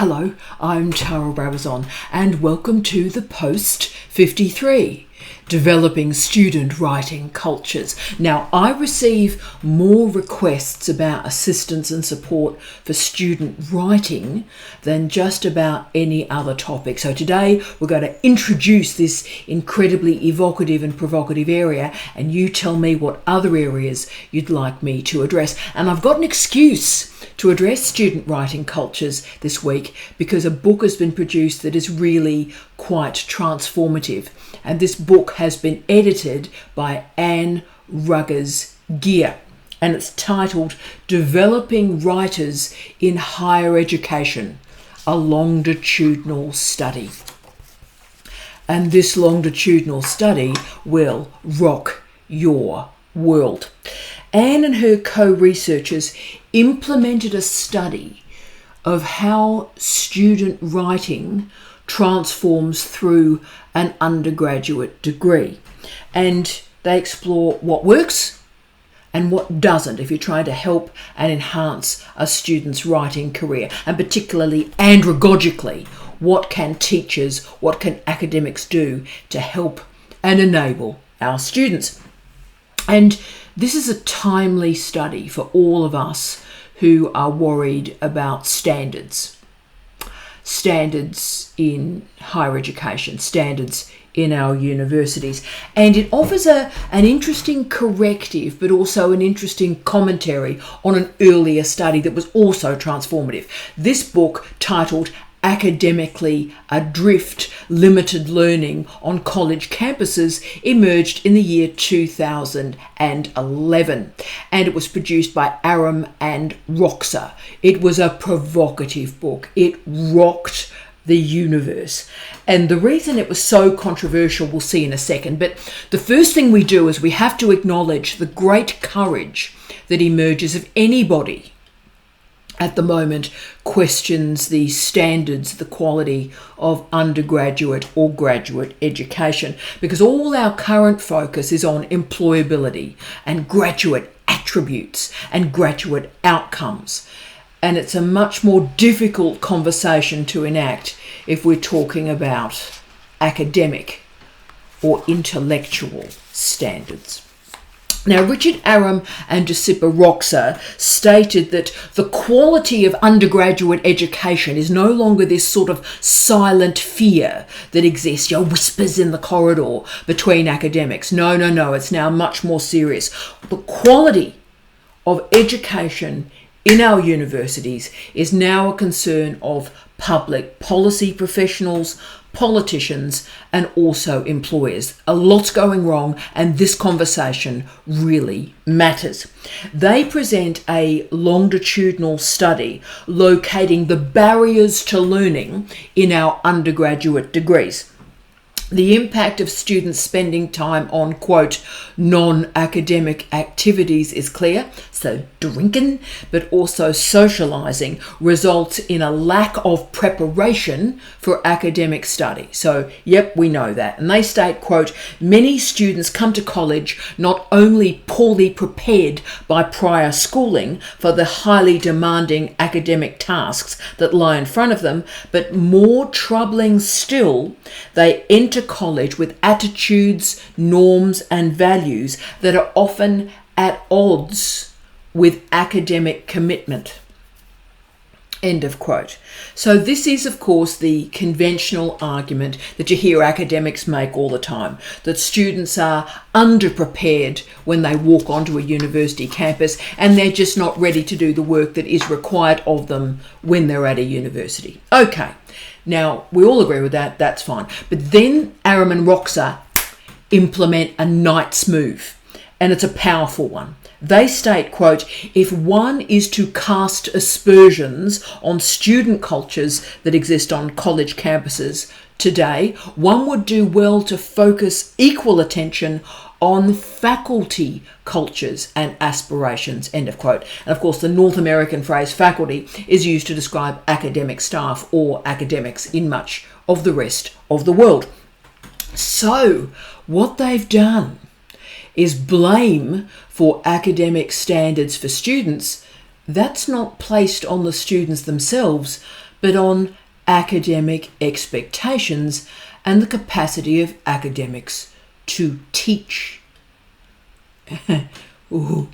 Hello, I'm Tara Brabazon and welcome to the Post 53, Developing Student Writing Cultures. Now, I receive more requests about assistance and support for student writing than just about any other topic. So today we're going to introduce this incredibly evocative and provocative area, and you tell me what other areas you'd like me to address. And I've got an excuse to address student writing cultures this week because a book has been produced that is really quite transformative. And this book has been edited by Anne Ruggers-Geer, and it's titled Developing Writers in Higher Education, a Longitudinal Study. And this longitudinal study will rock your world. Anne and her co-researchers implemented a study of how student writing transforms through an undergraduate degree. And they explore what works and what doesn't if you're trying to help and enhance a student's writing career. And particularly andragogically, what can teachers, what can academics do to help and enable our students? And this is a timely study for all of us who are worried about standards in higher education, standards in our universities. And it offers an interesting corrective, but also an interesting commentary on an earlier study that was also transformative. This book, titled Academically Adrift: Limited Learning on College Campuses, emerged in the year 2011, and it was produced by Aram and Roxa. It was a provocative book. It rocked the universe. And the reason it was so controversial, we'll see in a second. But the first thing we do is we have to acknowledge the great courage that emerges of anybody at the moment questions the standards, the quality of undergraduate or graduate education, because all our current focus is on employability and graduate attributes and graduate outcomes. And it's a much more difficult conversation to enact if we're talking about academic or intellectual standards. Now, Richard Aram and Josipa Roxa stated that the quality of undergraduate education is no longer this sort of silent fear that exists, whispers in the corridor between academics. No, it's now much more serious. The quality of education in our universities is now a concern of public policy professionals, politicians, and also employers. A lot's going wrong, and this conversation really matters. They present a longitudinal study locating the barriers to learning in our undergraduate degrees. The impact of students spending time on, quote, non-academic activities is clear. So drinking, but also socialising, results in a lack of preparation for academic study. So, yep, we know that. And they state, quote, many students come to college not only poorly prepared by prior schooling for the highly demanding academic tasks that lie in front of them, but more troubling still, they enter college with attitudes, norms, and values that are often at odds with academic commitment. End of quote. So this is, of course, the conventional argument that you hear academics make all the time, that students are underprepared when they walk onto a university campus and they're just not ready to do the work that is required of them when they're at a university. Okay, now we all agree with that, that's fine. But then Aram and Roxa implement a knight's move, and it's a powerful one. They state, quote, if one is to cast aspersions on student cultures that exist on college campuses today, one would do well to focus equal attention on faculty cultures and aspirations, end of quote. And of course, the North American phrase faculty is used to describe academic staff or academics in much of the rest of the world. So what they've done is blame for academic standards for students. That's not placed on the students themselves, but on academic expectations and the capacity of academics to teach. Ooh.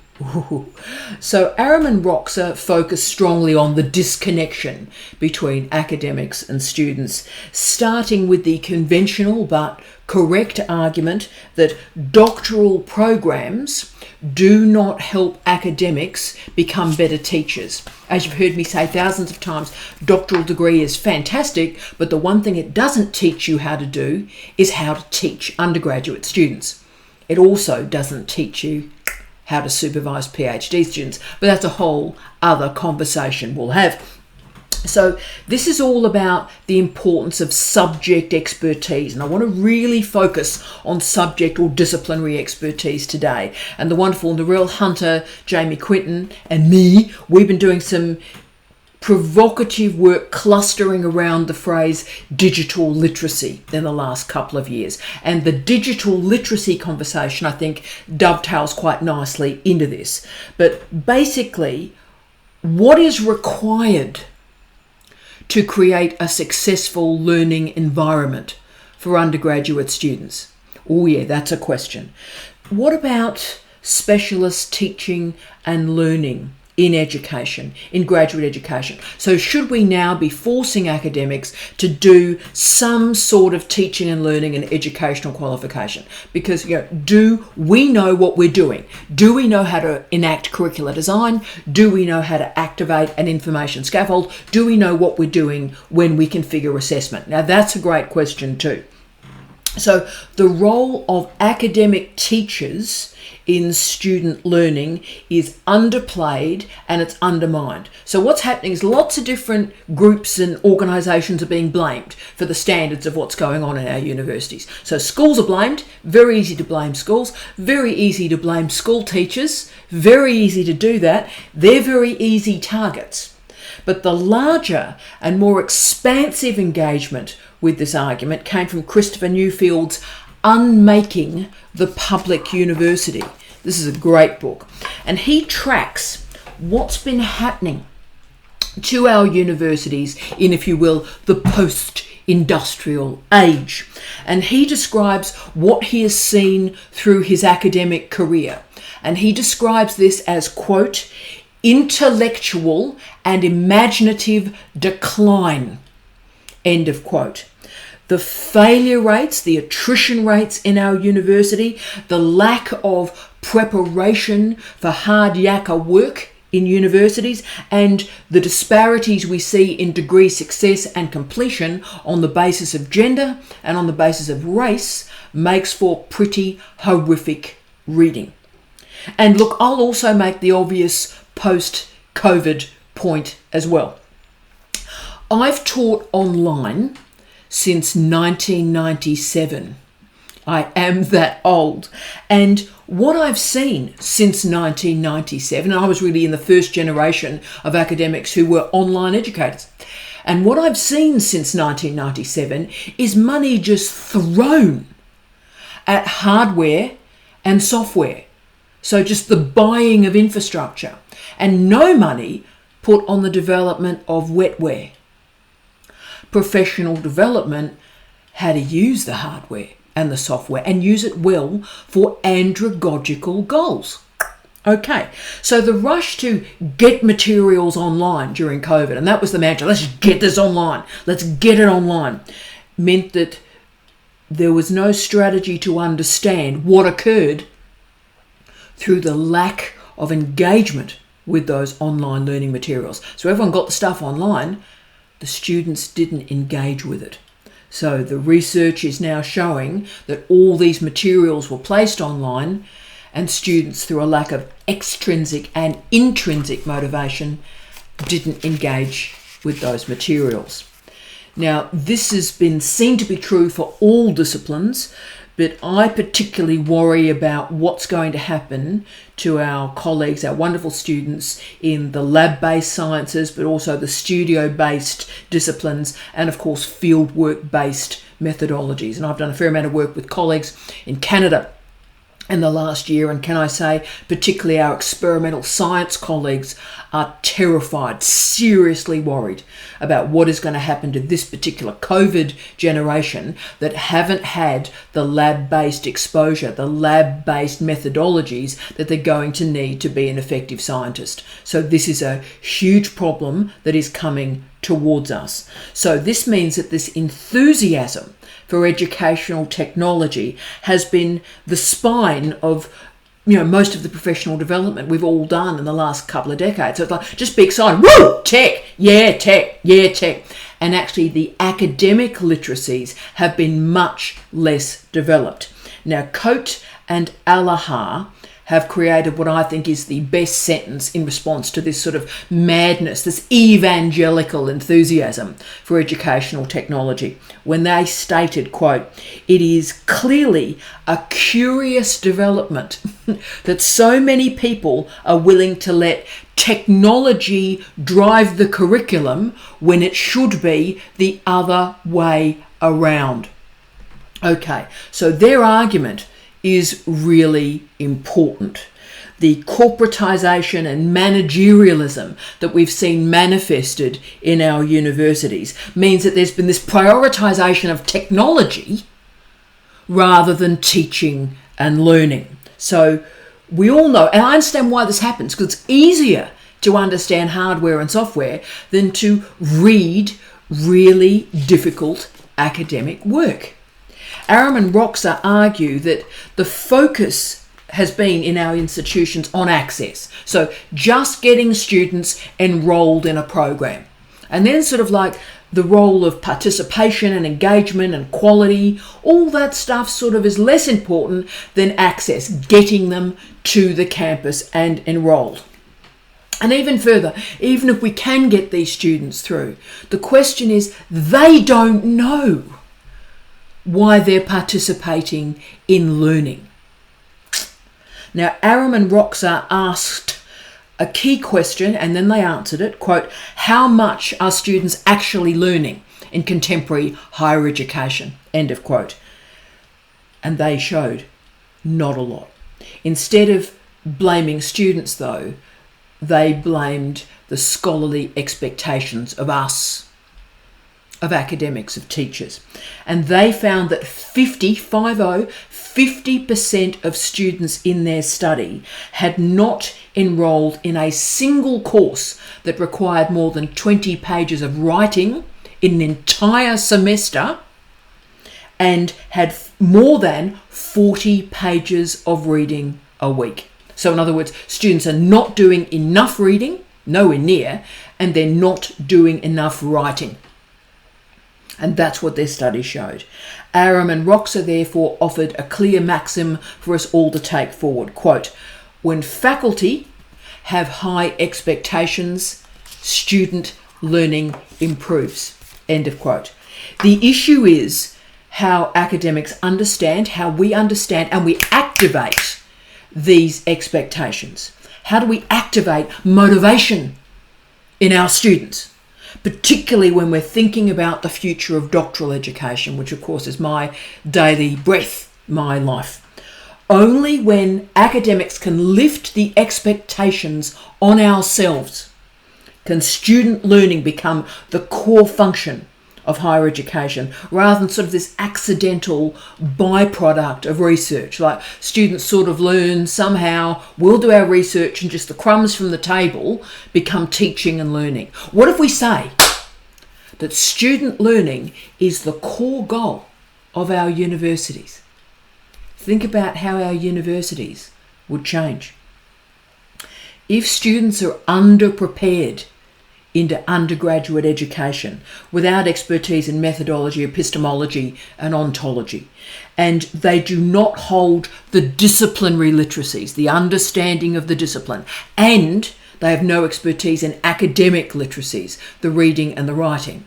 So Aram and Roxer focus strongly on the disconnection between academics and students, starting with the conventional but correct argument that doctoral programs do not help academics become better teachers. As you've heard me say thousands of times, doctoral degree is fantastic, but the one thing it doesn't teach you how to do is how to teach undergraduate students. It also doesn't teach you how to supervise PhD students, but that's a whole other conversation we'll have. So this is all about the importance of subject expertise, and I want to really focus on subject or disciplinary expertise today. And the wonderful Narelle Hunter, Jamie Quinton and me, we've been doing some provocative work clustering around the phrase digital literacy in the last couple of years. And the digital literacy conversation, I think, dovetails quite nicely into this. But basically, what is required to create a successful learning environment for undergraduate students? Oh yeah, that's a question. What about specialist teaching and learning in education, in graduate education? So should we now be forcing academics to do some sort of teaching and learning and educational qualification? Because, do we know what we're doing? Do we know how to enact curricular design? Do we know how to activate an information scaffold? Do we know what we're doing when we configure assessment? Now that's a great question too. So the role of academic teachers in student learning is underplayed and it's undermined. So what's happening is lots of different groups and organisations are being blamed for the standards of what's going on in our universities. So schools are blamed, very easy to blame schools, very easy to blame school teachers, very easy to do that. They're very easy targets. But the larger and more expansive engagement with this argument came from Christopher Newfield's Unmaking the Public University. This is a great book. And he tracks what's been happening to our universities in, if you will, the post-industrial age. And he describes what he has seen through his academic career. And he describes this as, quote, intellectual and imaginative decline, end of quote. The failure rates, the attrition rates in our university, the lack of preparation for hard yakka work in universities, and the disparities we see in degree success and completion on the basis of gender and on the basis of race makes for pretty horrific reading. And look, I'll also make the obvious post-COVID point as well. I've taught online since 1997. I am that old. And what I've seen since 1997, and I was really in the first generation of academics who were online educators, and what I've seen since 1997 is money just thrown at hardware and software. So just the buying of infrastructure, and no money put on the development of wetware. Professional development, how to use the hardware and the software and use it well for andragogical goals. Okay, so the rush to get materials online during COVID, and that was the mantra, let's just get this online, let's get it online, meant that there was no strategy to understand what occurred through the lack of engagement with those online learning materials. So everyone got the stuff online, the students didn't engage with it. So the research is now showing that all these materials were placed online and students, through a lack of extrinsic and intrinsic motivation, didn't engage with those materials. Now, this has been seen to be true for all disciplines, but I particularly worry about what's going to happen to our colleagues, our wonderful students in the lab-based sciences, but also the studio-based disciplines, and of course fieldwork-based methodologies. And I've done a fair amount of work with colleagues in Canada in the last year. And can I say, particularly our experimental science colleagues are terrified, seriously worried about what is going to happen to this particular COVID generation that haven't had the lab-based exposure, the lab-based methodologies that they're going to need to be an effective scientist. So this is a huge problem that is coming towards us. So this means that this enthusiasm for educational technology has been the spine of most of the professional development we've all done in the last couple of decades. So it's like, just be excited, woo, tech, yeah, tech, yeah, tech. And actually the academic literacies have been much less developed. Now, Coate and Alahar have created what I think is the best sentence in response to this sort of madness, this evangelical enthusiasm for educational technology, when they stated, quote, "It is clearly a curious development that so many people are willing to let technology drive the curriculum when it should be the other way around." Okay, so their argument is really important. The corporatization and managerialism that we've seen manifested in our universities means that there's been this prioritization of technology rather than teaching and learning. So we all know, and I understand why this happens, because it's easier to understand hardware and software than to read really difficult academic work. Aram and Roxa argue that the focus has been in our institutions on access. So just getting students enrolled in a program. And then sort of like the role of participation and engagement and quality, all that stuff sort of is less important than access, getting them to the campus and enrolled. And even further, even if we can get these students through, the question is they don't know why they're participating in learning. Now, Aram and Roxa asked a key question and then they answered it, quote, "How much are students actually learning in contemporary higher education?" End of quote. And they showed not a lot. Instead of blaming students, though, they blamed the scholarly expectations of us, of academics, of teachers. And they found that 50% of students in their study had not enrolled in a single course that required more than 20 pages of writing in an entire semester and had more than 40 pages of reading a week. So in other words, students are not doing enough reading, nowhere near, and they're not doing enough writing. And that's what their study showed. Aram and Roxa therefore offered a clear maxim for us all to take forward. Quote, "When faculty have high expectations, student learning improves." End of quote. The issue is how academics understand, how we understand and we activate these expectations. How do we activate motivation in our students? Particularly when we're thinking about the future of doctoral education, which of course is my daily breath, my life. Only when academics can lift the expectations on ourselves can student learning become the core function of higher education, rather than sort of this accidental byproduct of research. Like students sort of learn somehow, we'll do our research and just the crumbs from the table become teaching and learning. What if we say that student learning is the core goal of our universities? Think about how our universities would change. If students are underprepared into undergraduate education without expertise in methodology, epistemology and ontology, and they do not hold the disciplinary literacies, the understanding of the discipline, and they have no expertise in academic literacies, the reading and the writing,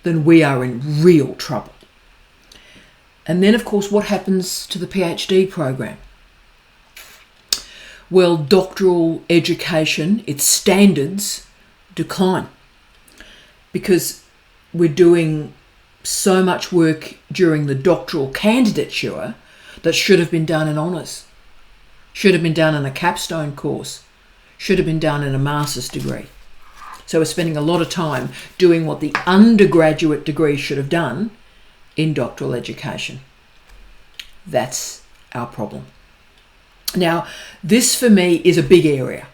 then we are in real trouble. And then, of course, what happens to the PhD program? Well, doctoral education, its standards decline because we're doing so much work during the doctoral candidature that should have been done in honours, should have been done in a capstone course, should have been done in a master's degree. So we're spending a lot of time doing what the undergraduate degree should have done in doctoral education. That's our problem. Now, this for me is a big area.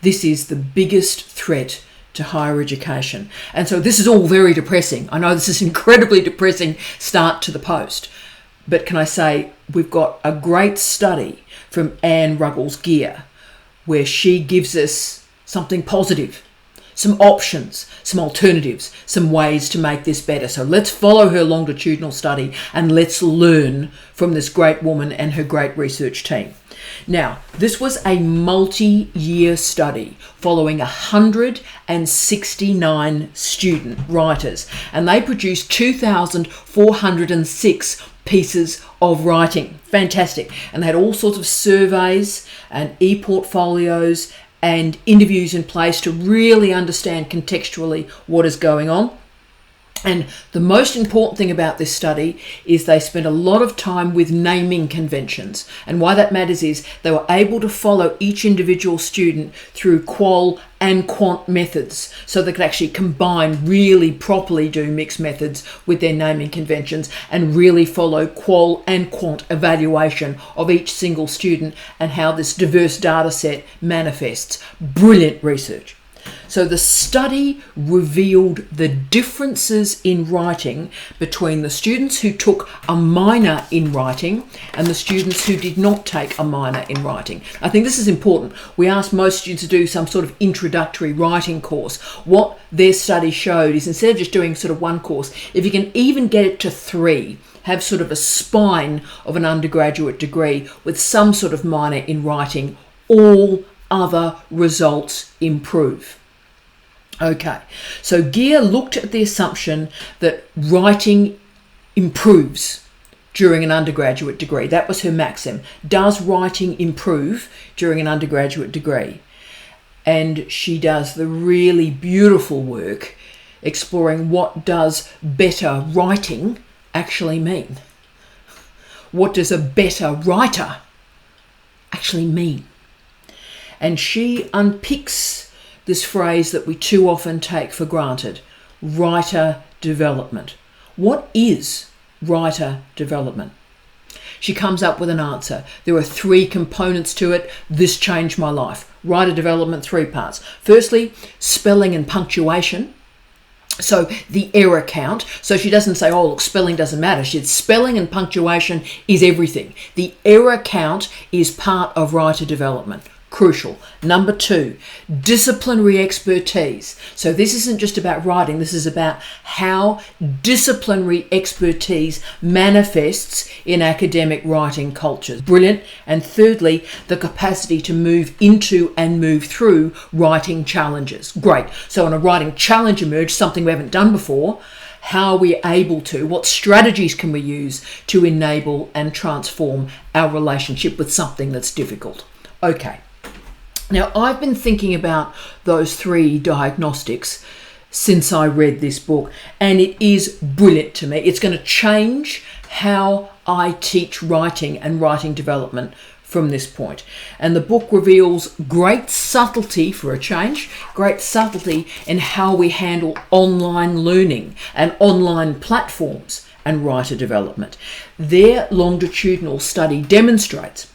This is the biggest threat to higher education. And so this is all very depressing. I know this is an incredibly depressing start to the post. But can I say, we've got a great study from Anne Ruggles-Gear where she gives us something positive, some options, some alternatives, some ways to make this better. So let's follow her longitudinal study and let's learn from this great woman and her great research team. Now, this was a multi-year study following 169 student writers, and they produced 2,406 pieces of writing. Fantastic. And they had all sorts of surveys and e-portfolios and interviews in place to really understand contextually what is going on. And the most important thing about this study is they spent a lot of time with naming conventions. And why that matters is they were able to follow each individual student through qual and quant methods, so they could actually combine, really properly do mixed methods with their naming conventions and really follow qual and quant evaluation of each single student and how this diverse data set manifests. Brilliant research. So the study revealed the differences in writing between the students who took a minor in writing and the students who did not take a minor in writing. I think this is important. We asked most students to do some sort of introductory writing course. What their study showed is instead of just doing sort of one course, if you can even get it to 3, have sort of a spine of an undergraduate degree with some sort of minor in writing, all other results improve. Okay, so Gear looked at the assumption that writing improves during an undergraduate degree. That was her maxim. Does writing improve during an undergraduate degree? And she does the really beautiful work exploring what does better writing actually mean. What does a better writer actually mean? And she unpicks this phrase that we too often take for granted, writer development. What is writer development? She comes up with an answer. There are 3 components to it. This changed my life. Writer development, 3 parts. Firstly, spelling and punctuation. So the error count. So she doesn't say, oh, look, spelling doesn't matter. She said spelling and punctuation is everything. The error count is part of writer development. Crucial. Number 2, disciplinary expertise. So this isn't just about writing, this is about how disciplinary expertise manifests in academic writing cultures. Brilliant. And thirdly, the capacity to move into and move through writing challenges. Great. So when a writing challenge emerges, something we haven't done before, how are we able to, what strategies can we use to enable and transform our relationship with something that's difficult? Okay. Now, I've been thinking about those 3 diagnostics since I read this book, and it is brilliant to me. It's going to change how I teach writing and writing development from this point. And the book reveals great subtlety for a change, great subtlety in how we handle online learning and online platforms and writer development. Their longitudinal study demonstrates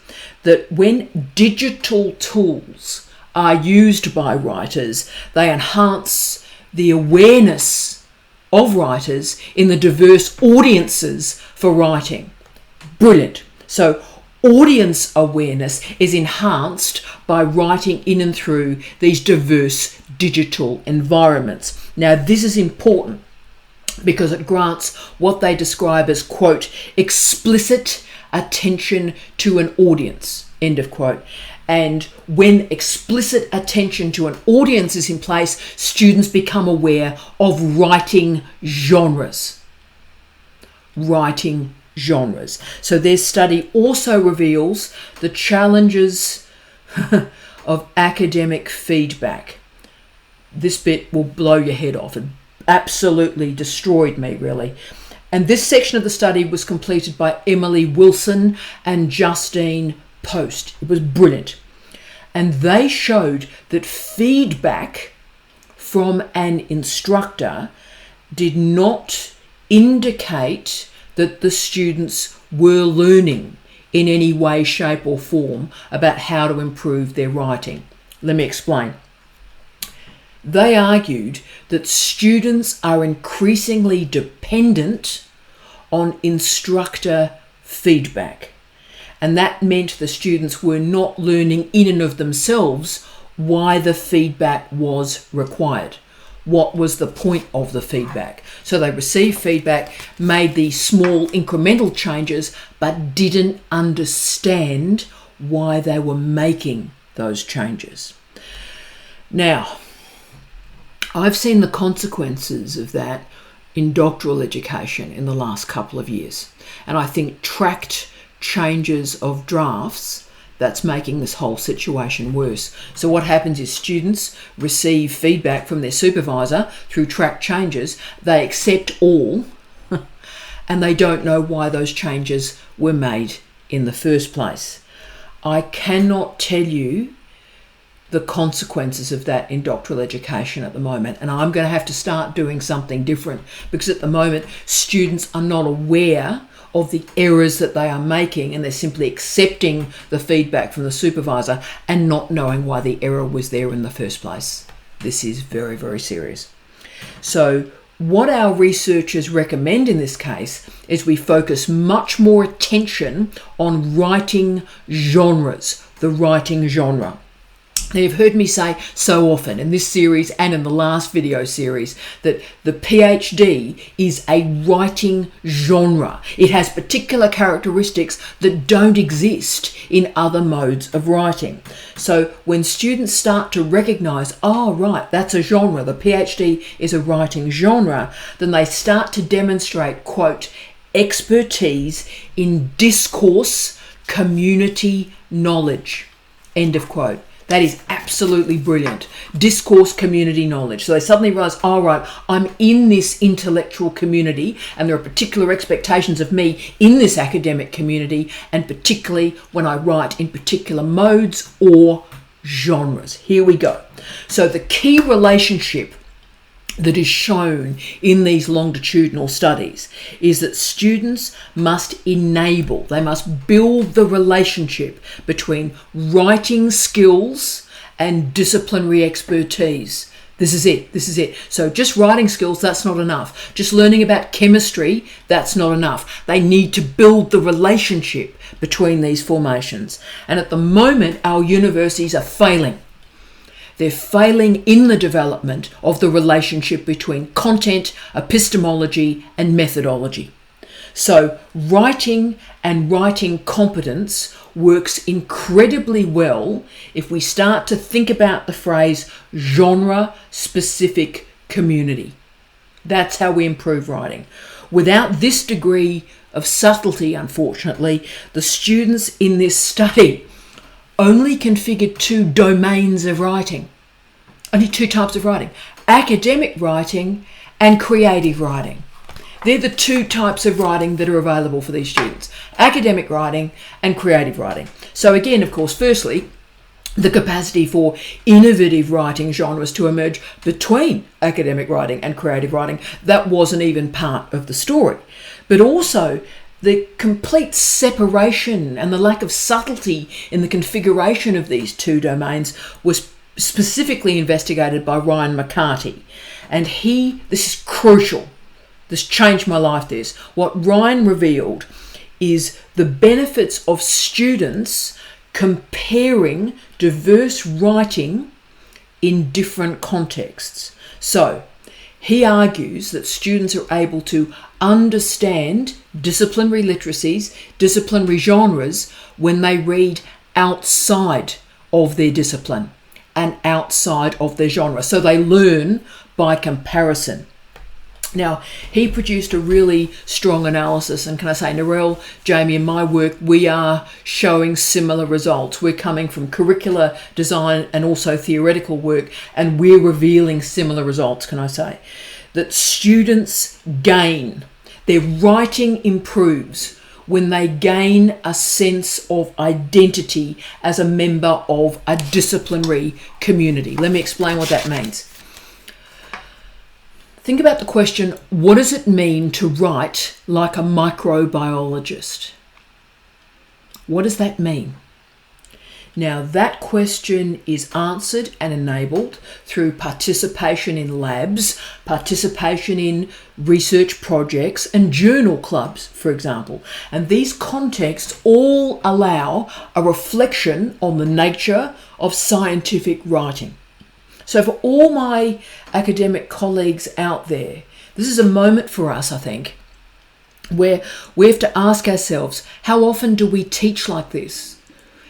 that when digital tools are used by writers, they enhance the awareness of writers in the diverse audiences for writing. Brilliant. So audience awareness is enhanced by writing in and through these diverse digital environments. Now, this is important because it grants what they describe as, quote, explicit attention to an audience, end of quote. And when explicit attention to an audience is in place, students become aware of writing genres. Writing genres. So their study also reveals the challenges of academic feedback. This bit will blow your head off. It absolutely destroyed me, really. And this section of the study was completed by Emily Wilson and Justine Post. It was brilliant. And they showed that feedback from an instructor did not indicate that the students were learning in any way, shape or form about how to improve their writing. Let me explain. They argued that students are increasingly dependent on instructor feedback. And that meant the students were not learning in and of themselves why the feedback was required. What was the point of the feedback? So they received feedback, made these small incremental changes, but didn't understand why they were making those changes. Now, I've seen the consequences of that in doctoral education in the last couple of years. And I think tracked changes of drafts, that's making this whole situation worse. So what happens is students receive feedback from their supervisor through track changes. They accept all and they don't know why those changes were made in the first place. I cannot tell you the consequences of that in doctoral education at the moment, and I'm going to have to start doing something different, because at the moment students are not aware of the errors that they are making, and they're simply accepting the feedback from the supervisor and not knowing why the error was there in the first place. This is very, very serious. So what our researchers recommend in this case is we focus much more attention on writing genres, the writing genre. Now, you've heard me say so often in this series and in the last video series that the PhD is a writing genre. It has particular characteristics that don't exist in other modes of writing. So when students start to recognize, oh, right, that's a genre, the PhD is a writing genre, then they start to demonstrate, quote, expertise in discourse, community knowledge, end of quote. That is absolutely brilliant. Discourse, community knowledge. So they suddenly realize, all right, I'm in this intellectual community and there are particular expectations of me in this academic community, and particularly when I write in particular modes or genres. Here we go. So the key relationship that is shown in these longitudinal studies is that students must enable, they must build the relationship between writing skills and disciplinary expertise. This is it. So just writing skills, that's not enough. Just learning about chemistry, that's not enough. They need to build the relationship between these formations. And at the moment, our universities are failing. They're failing in the development of the relationship between content, epistemology, and methodology. So writing and writing competence works incredibly well if we start to think about the phrase genre-specific community. That's how we improve writing. Without this degree of subtlety, unfortunately, the students in this study only configured two domains of writing, only two types of writing, academic writing and creative writing. They're the two types of writing that are available for these students, academic writing and creative writing. So again, of course, firstly, the capacity for innovative writing genres to emerge between academic writing and creative writing, that wasn't even part of the story. But also, the complete separation and the lack of subtlety in the configuration of these two domains was specifically investigated by Ryan McCarty. And this is crucial, this changed my life, this. What Ryan revealed is the benefits of students comparing diverse writing in different contexts. So, he argues that students are able to understand disciplinary literacies, disciplinary genres, when they read outside of their discipline and outside of their genre. So they learn by comparison. Now, he produced a really strong analysis, and can I say, Narelle, Jamie, in my work, we are showing similar results. We're coming from curricular design and also theoretical work, and we're revealing similar results, can I say. That students gain, Their writing improves when they gain a sense of identity as a member of a disciplinary community. Let me explain what that means. Think about the question, what does it mean to write like a microbiologist? What does that mean? Now, that question is answered and enabled through participation in labs, participation in research projects, and journal clubs, for example. And these contexts all allow a reflection on the nature of scientific writing. So for all my academic colleagues out there, this is a moment for us, I think, where we have to ask ourselves, how often do we teach like this?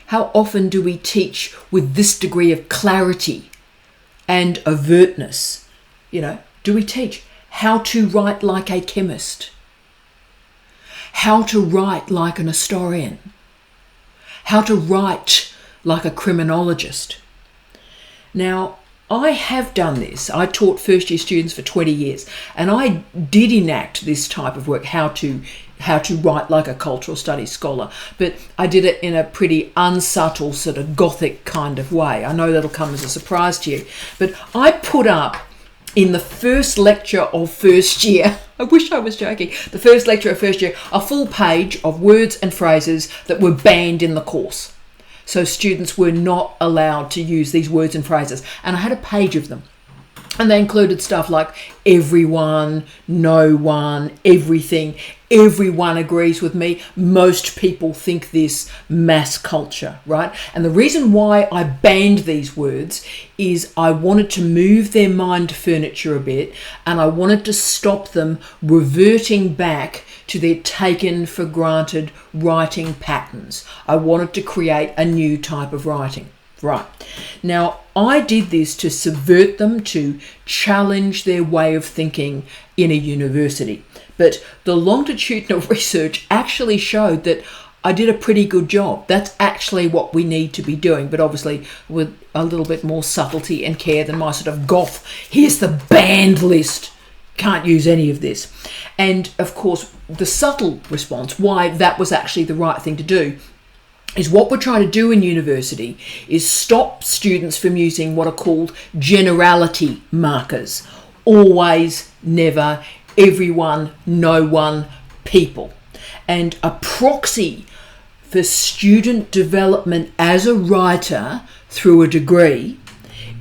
How often do we teach with this degree of clarity and alertness? Do we teach how to write like a chemist? How to write like an historian? How to write like a criminologist? Now, I have done this. I taught first year students for 20 years, and I did enact this type of work, how to write like a cultural studies scholar, but I did it in a pretty unsubtle, sort of gothic kind of way. I know that'll come as a surprise to you, but I put up in the first lecture of first year, I wish I was joking, the first lecture of first year, a full page of words and phrases that were banned in the course. So students were not allowed to use these words and phrases. And I had a page of them. And they included stuff like everyone, no one, everything. Everyone agrees with me. Most people think this, mass culture, right? And the reason why I banned these words is I wanted to move their mind furniture a bit, and I wanted to stop them reverting back to their taken for granted writing patterns. I wanted to create a new type of writing. Right. Now, I did this to subvert them, to challenge their way of thinking in a university. But the longitudinal research actually showed that I did a pretty good job. That's actually what we need to be doing, but obviously with a little bit more subtlety and care than my sort of goth, here's the banned list. Can't use any of this. And of course, the subtle response, why that was actually the right thing to do, is what we're trying to do in university is stop students from using what are called generality markers. Always, never, everyone, no one, people. And a proxy for student development as a writer through a degree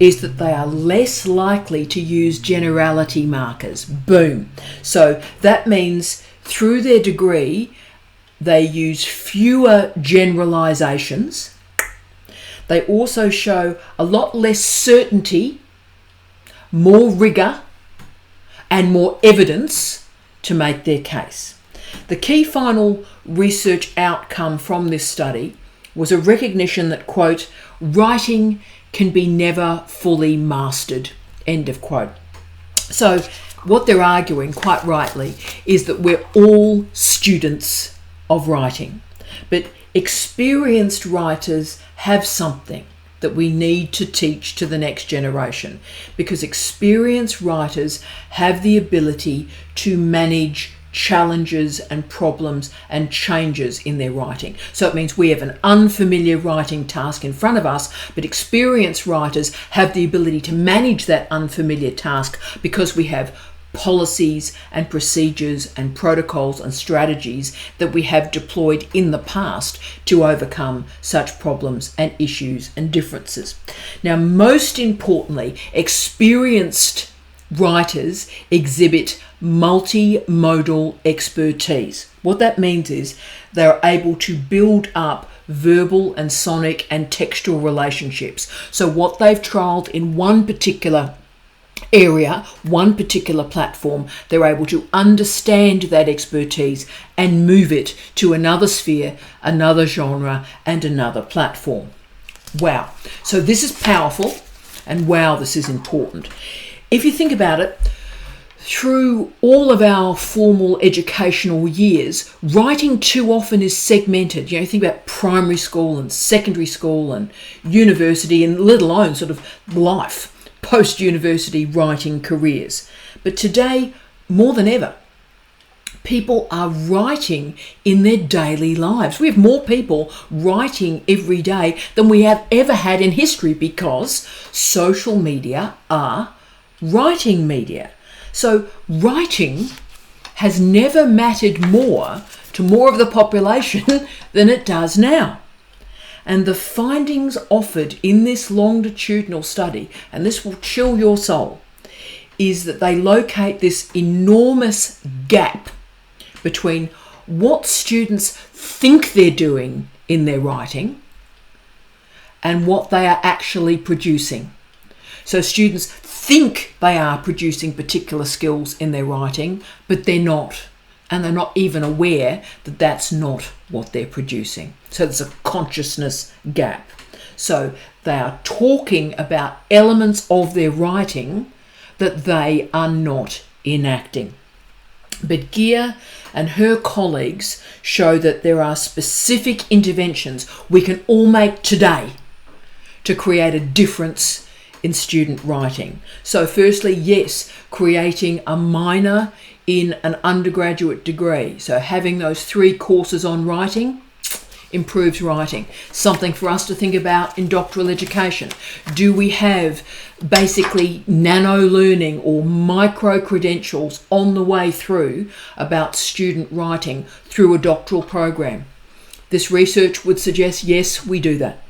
is that they are less likely to use generality markers. Boom. So that means through their degree, they use fewer generalizations. They also show a lot less certainty, more rigor, and more evidence to make their case. The key final research outcome from this study was a recognition that, quote, writing can be never fully mastered, end of quote. So what they're arguing, quite rightly, is that we're all students of writing, but experienced writers have something that we need to teach to the next generation, because experienced writers have the ability to manage challenges and problems and changes in their writing. So it means we have an unfamiliar writing task in front of us, but experienced writers have the ability to manage that unfamiliar task because we have policies and procedures and protocols and strategies that we have deployed in the past to overcome such problems and issues and differences. Now, most importantly, experienced writers exhibit multimodal expertise. What that means is they're able to build up verbal and sonic and textual relationships. So what they've trialed in one particular area, one particular platform, they're able to understand that expertise and move it to another sphere, another genre, and another platform. Wow. So this is powerful, and wow, this is important. If you think about it, through all of our formal educational years, writing too often is segmented. You know, think about primary school and secondary school and university, and let alone sort of life, post-university writing careers. But today, more than ever, People are writing in their daily lives. We have more people writing every day than we have ever had in history because social media are writing media. So writing has never mattered more to more of the population than it does now. And the findings offered in this longitudinal study, and this will chill your soul, is that they locate this enormous gap between what students think they're doing in their writing and what they are actually producing. So students think they are producing particular skills in their writing, but they're not. And they're not even aware that that's not what they're producing. So there's a consciousness gap. So they are talking about elements of their writing that they are not enacting. But Gear and her colleagues show that there are specific interventions we can all make today to create a difference in student writing. So firstly, yes, creating a minor in an undergraduate degree. So having those 3 courses on writing improves writing. Something for us to think about in doctoral education. Do we have basically nano learning or micro credentials on the way through about student writing through a doctoral program? This research would suggest yes, we do that.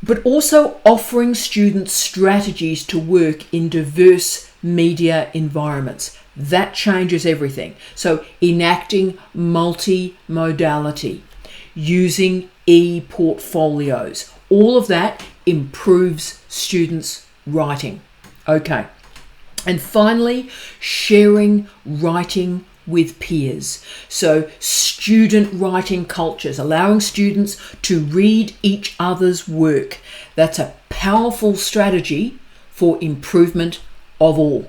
But also offering students strategies to work in diverse media environments. That changes everything. So enacting multi-modality, using e-portfolios, all of that improves students' writing. Okay. And finally, sharing writing with peers. So student writing cultures, allowing students to read each other's work. That's a powerful strategy for improvement of all.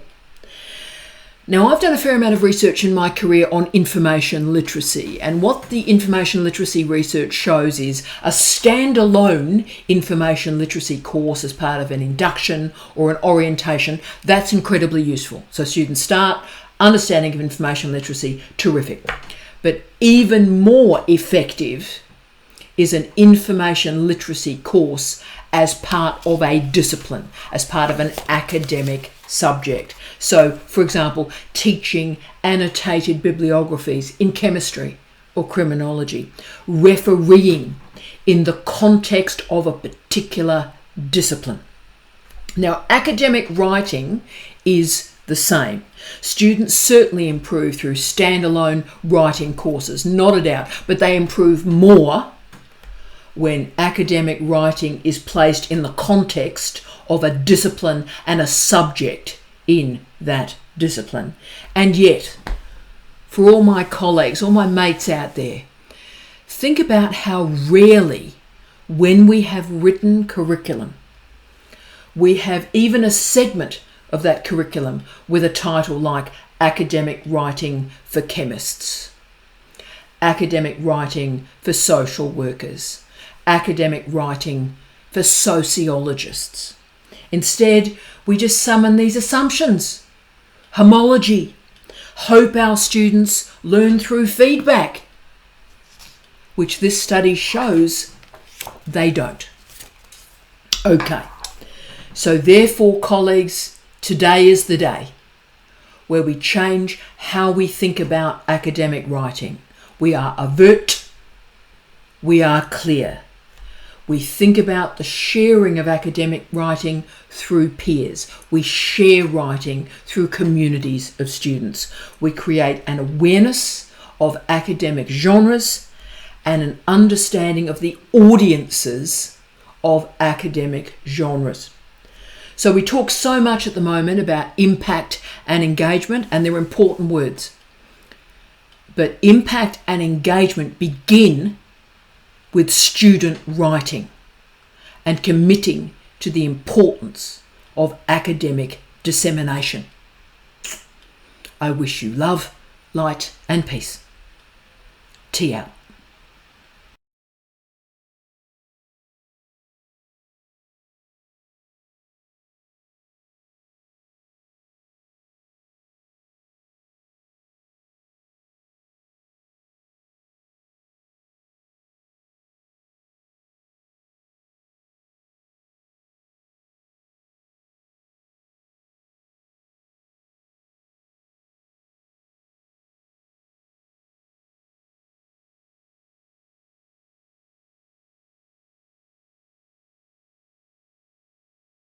Now, I've done a fair amount of research in my career on information literacy, and what the information literacy research shows is a standalone information literacy course as part of an induction or an orientation. That's incredibly useful. So students start understanding of information literacy, terrific. But even more effective is an information literacy course as part of a discipline, as part of an academic subject. So, for example, teaching annotated bibliographies in chemistry or criminology, refereeing in the context of a particular discipline. Now, academic writing is the same. Students certainly improve through standalone writing courses, not a doubt, but they improve more when academic writing is placed in the context of a discipline and a subject in that discipline. And yet, for all my colleagues, all my mates out there, think about how rarely, when we have written curriculum, we have even a segment of that curriculum with a title like Academic Writing for Chemists, Academic Writing for Social Workers, Academic Writing for Sociologists. Instead, we just summon these assumptions. Homology. Hope our students learn through feedback, which this study shows they don't. Okay, so therefore, colleagues, today is the day where we change how we think about academic writing. We are overt, we are clear. We think about the sharing of academic writing through peers. We share writing through communities of students. We create an awareness of academic genres and an understanding of the audiences of academic genres. So we talk so much at the moment about impact and engagement, and they're important words. But impact and engagement begin with student writing and committing to the importance of academic dissemination. I wish you love, light and peace. Tea out.